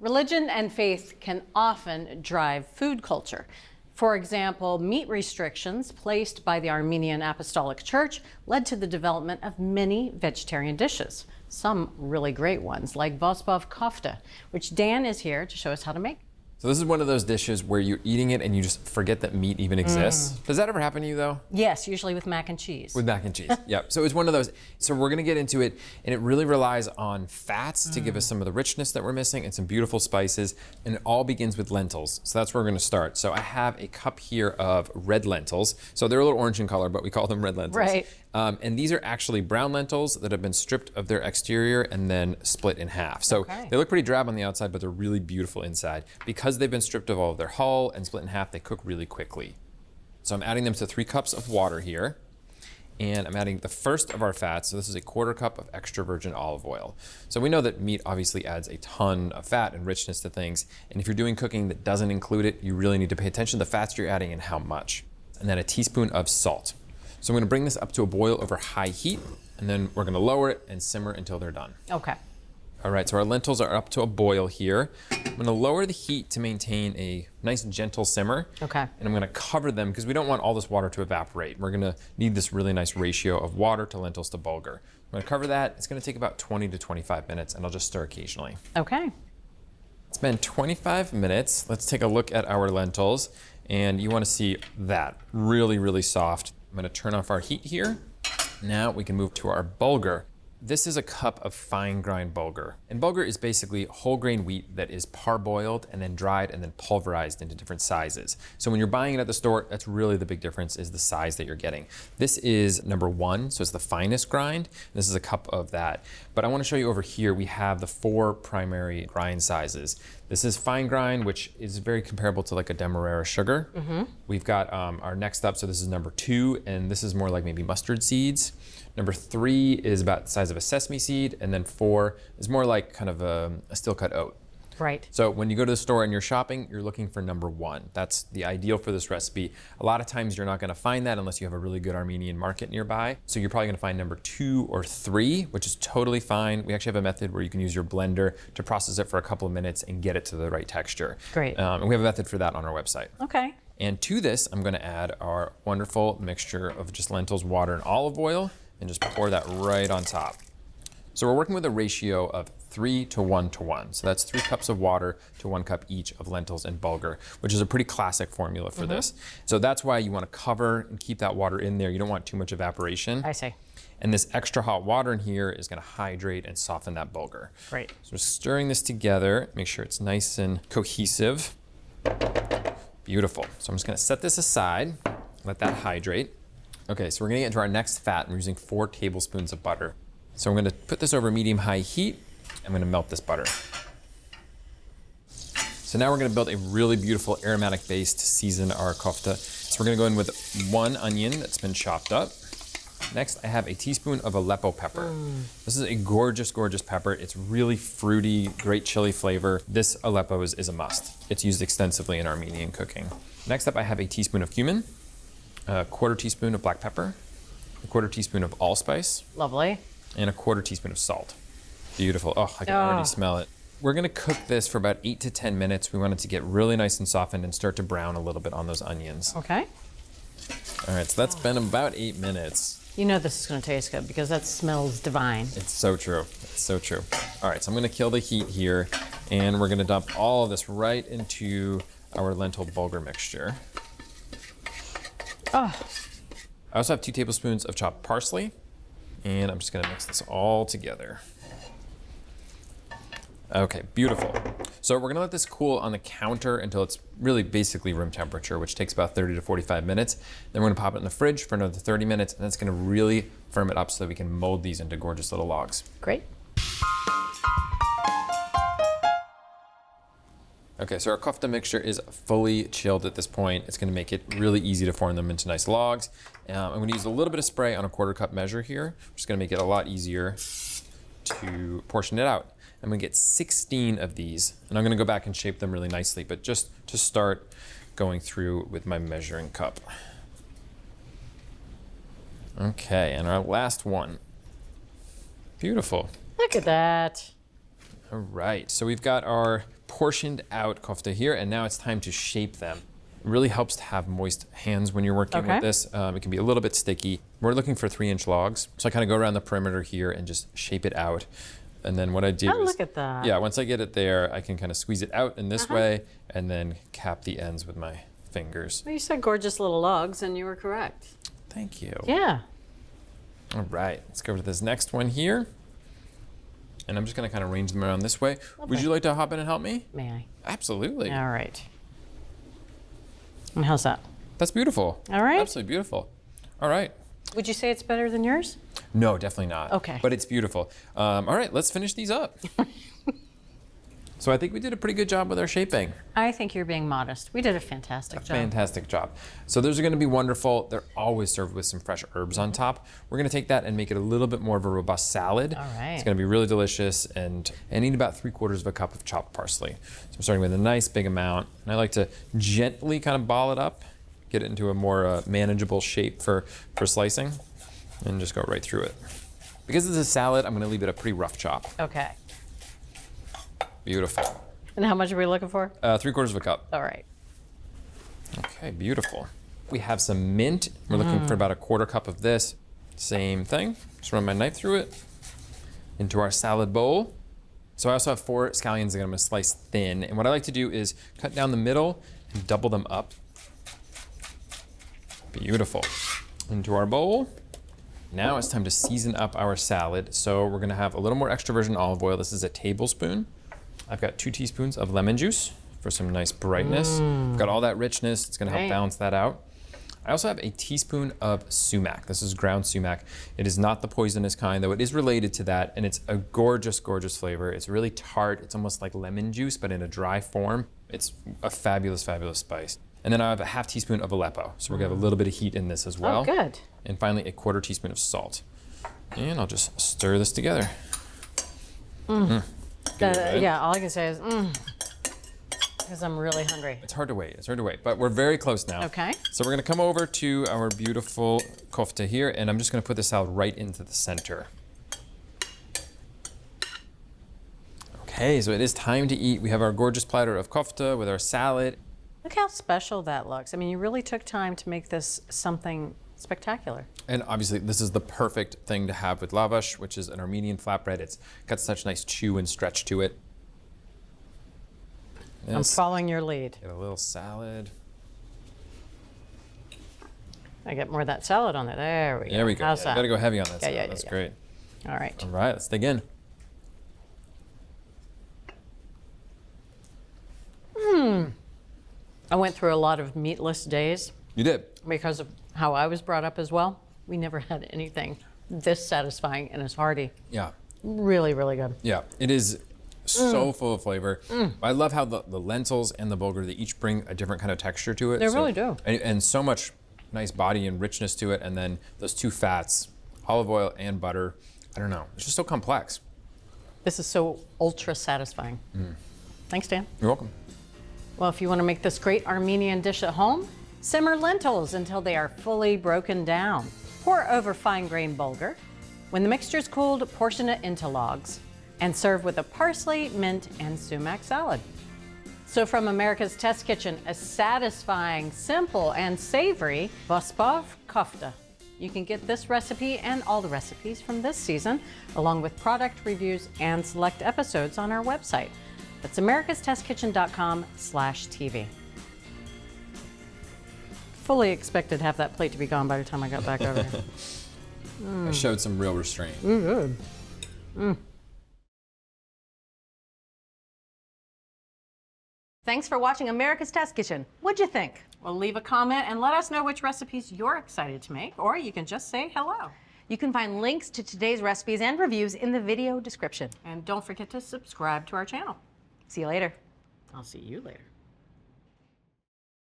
Religion and faith can often drive food culture. For example, meat restrictions placed by the Armenian Apostolic Church led to the development of many vegetarian dishes. Some really great ones, like Vospov Kofte, which Dan is here to show us how to make. So this is one of those dishes where you're eating it and you just forget that meat even exists. Does that ever happen to you though? Yes, usually with mac and cheese. With mac and cheese, yeah. So it's one of those. So we're gonna get into it, and it really relies on fats to give us some of the richness that we're missing and some beautiful spices, and it all begins with lentils. So that's where we're gonna start. So I have a cup here of red lentils. So they're a little orange in color, but we call them red lentils. Right. And these are actually brown lentils that have been stripped of their exterior and then split in half. So they look pretty drab on the outside, but they're really beautiful inside. Because they've been stripped of all of their hull and split in half, they cook really quickly. So I'm adding them to 3 cups of water here. And I'm adding the first of our fats. So this is a 1/4 cup of extra virgin olive oil. So we know that meat obviously adds a ton of fat and richness to things. And if you're doing cooking that doesn't include it, you really need to pay attention to the fats you're adding and how much. And then a teaspoon of salt. So I'm gonna bring this up to a boil over high heat, and then we're gonna lower it and simmer until they're done. Okay. All right, so our lentils are up to a boil here. I'm gonna lower the heat to maintain a nice gentle simmer. Okay. And I'm gonna cover them because we don't want all this water to evaporate. We're gonna need this really nice ratio of water to lentils to bulgur. I'm gonna cover that. It's gonna take about 20 to 25 minutes, and I'll just stir occasionally. Okay. It's been 25 minutes. Let's take a look at our lentils, and you wanna see that, really, really soft. I'm gonna turn off our heat here. Now we can move to our bulgur. This is a cup of fine grind bulgur. And bulgur is basically whole grain wheat that is parboiled and then dried and then pulverized into different sizes. So when you're buying it at the store, that's really the big difference, is the size that you're getting. This is number 1, so it's the finest grind. This is a cup of that. But I wanna show you over here, we have the 4 primary grind sizes. This is fine grind, which is very comparable to like a Demerara sugar. We've got our next up, so this is number 2, and this is more like maybe mustard seeds. Number 3 is about the size of a sesame seed, and then 4 is more like kind of a steel cut oat. Right. So when you go to the store and you're shopping, you're looking for number 1. That's the ideal for this recipe. A lot of times you're not gonna find that unless you have a really good Armenian market nearby. So you're probably gonna find number 2 or 3, which is totally fine. We actually have a method where you can use your blender to process it for a couple of minutes and get it to the right texture. Great. And we have a method for that on our website. Okay. And to this, I'm gonna add our wonderful mixture of just lentils, water, and olive oil, and just pour that right on top. So we're working with a ratio of 3 to 1 to 1. So that's 3 cups of water to 1 cup each of lentils and bulgur, which is a pretty classic formula for this. So that's why you wanna cover and keep that water in there. You don't want too much evaporation. I see. And this extra hot water in here is gonna hydrate and soften that bulgur. Great. So we're stirring this together, make sure it's nice and cohesive. Beautiful. So I'm just gonna set this aside, let that hydrate. Okay, so we're gonna get into our next fat, and we're using 4 tablespoons of butter. So I'm gonna put this over medium-high heat. I'm gonna melt this butter. So now we're gonna build a really beautiful aromatic base to season our kofte. So we're gonna go in with 1 onion that's been chopped up. Next, I have a teaspoon of Aleppo pepper. This is a gorgeous, gorgeous pepper. It's really fruity, great chili flavor. This Aleppo is a must. It's used extensively in Armenian cooking. Next up, I have a teaspoon of cumin, a 1/4 teaspoon of black pepper, a 1/4 teaspoon of allspice, Lovely. and a 1/4 teaspoon of salt. Beautiful. Oh, I can already smell it. We're gonna cook this for about 8 to 10 minutes. We want it to get really nice and softened and start to brown a little bit on those onions. Okay. All right, so that's been about 8 minutes. You know this is gonna taste good because that smells divine. It's so true. It's so true. All right, so I'm gonna kill the heat here, and we're gonna dump all of this right into our lentil bulgur mixture. I also have 2 tablespoons of chopped parsley, and I'm just gonna mix this all together. Okay, beautiful. So we're gonna let this cool on the counter until it's really basically room temperature, which takes about 30 to 45 minutes. Then we're gonna pop it in the fridge for another 30 minutes, and that's gonna really firm it up so that we can mold these into gorgeous little logs. Great. Okay, so our kofte mixture is fully chilled at this point. It's gonna make it really easy to form them into nice logs. I'm gonna use a little bit of spray on a 1/4 cup measure here, which is gonna make it a lot easier to portion it out. I'm gonna get 16 of these, and I'm gonna go back and shape them really nicely, but just to start going through with my measuring cup. Okay, and our last one. Beautiful. Look at that. All right, so we've got our portioned out kofte here, and now it's time to shape them. It really helps to have moist hands when you're working with this. It can be a little bit sticky. We're looking for 3-inch logs. So I kind of go around the perimeter here and just shape it out. And then what I do is, look at that. Yeah, once I get it there, I can kind of squeeze it out in this way and then cap the ends with my fingers. Well, you said gorgeous little logs, and you were correct. Thank you. Yeah. All right, let's go to this next one here. And I'm just gonna kind of arrange them around this way. Lovely. Would you like to hop in and help me? May I? Absolutely. All right. And how's that? That's beautiful. All right. Absolutely beautiful. All right. Would you say it's better than yours? No, definitely not. Okay. But it's beautiful. All right, let's finish these up. So I think we did a pretty good job with our shaping. I think you're being modest. We did a fantastic job. Fantastic job. So those are gonna be wonderful. They're always served with some fresh herbs on top. We're gonna take that and make it a little bit more of a robust salad. All right. It's gonna be really delicious, and I need about 3/4 cup of chopped parsley. So I'm starting with a nice big amount. And I like to gently kind of ball it up, get it into a more manageable shape for slicing, and just go right through it. Because it's a salad, I'm gonna leave it a pretty rough chop. Okay. Beautiful. And how much are we looking for? 3/4 cup. All right. Okay, beautiful. We have some mint. We're looking for about a 1/4 cup of this. Same thing. Just run my knife through it into our salad bowl. So I also have 4 scallions that I'm gonna slice thin. And what I like to do is cut down the middle and double them up. Beautiful. Into our bowl. Now it's time to season up our salad. So we're gonna have a little more extra virgin olive oil. This is a tablespoon. I've got 2 teaspoons of lemon juice for some nice brightness. I've got all that richness. It's gonna help Right. balance that out. I also have a teaspoon of sumac. This is ground sumac. It is not the poisonous kind, though it is related to that, and it's a gorgeous, gorgeous flavor. It's really tart. It's almost like lemon juice, but in a dry form. It's a fabulous, fabulous spice. And then I have a 1/2 teaspoon of Aleppo. So we're gonna have a little bit of heat in this as well. Oh, good. And finally, a 1/4 teaspoon of salt. And I'll just stir this together. Yeah, all I can say is, because I'm really hungry. It's hard to wait, it's hard to wait, but we're very close now. Okay. So we're gonna come over to our beautiful kofte here, and I'm just gonna put the salad right into the center. Okay, so it is time to eat. We have our gorgeous platter of kofte with our salad. Look how special that looks. I mean, you really took time to make this something spectacular. And obviously, this is the perfect thing to have with lavash, which is an Armenian flatbread. It's got such nice chew and stretch to it. I'm Yes. following your lead. Get a little salad. I get more of that salad on there. There we go. There we go. How's Yeah, that? gotta go heavy on that salad. yeah, That's yeah. great. All right. All right, let's dig in. I went through a lot of meatless days You did. because of how I was brought up as well. We never had anything this satisfying and as hearty. Yeah. Really, really good. Yeah, it is so full of flavor. I love how the lentils and the bulgur, they each bring a different kind of texture to it. They really do. And so much nice body and richness to it. And then those 2 fats, olive oil and butter. I don't know, it's just so complex. This is so ultra satisfying. Thanks, Dan. You're welcome. Well, if you want to make this great Armenian dish at home, simmer lentils until they are fully broken down. Pour over fine-grained bulgur. When the mixture is cooled, portion it into logs and serve with a parsley, mint, and sumac salad. So from America's Test Kitchen, a satisfying, simple, and savory Vospov Kofte. You can get this recipe and all the recipes from this season, along with product reviews and select episodes on our website. That's americastestkitchen.com/TV. Fully expected half that plate to be gone by the time I got back over here. I showed some real restraint. Good. Thanks for watching America's Test Kitchen. What'd you think? Well, leave a comment and let us know which recipes you're excited to make, or you can just say hello. You can find links to today's recipes and reviews in the video description. And don't forget to subscribe to our channel. See you later. I'll see you later.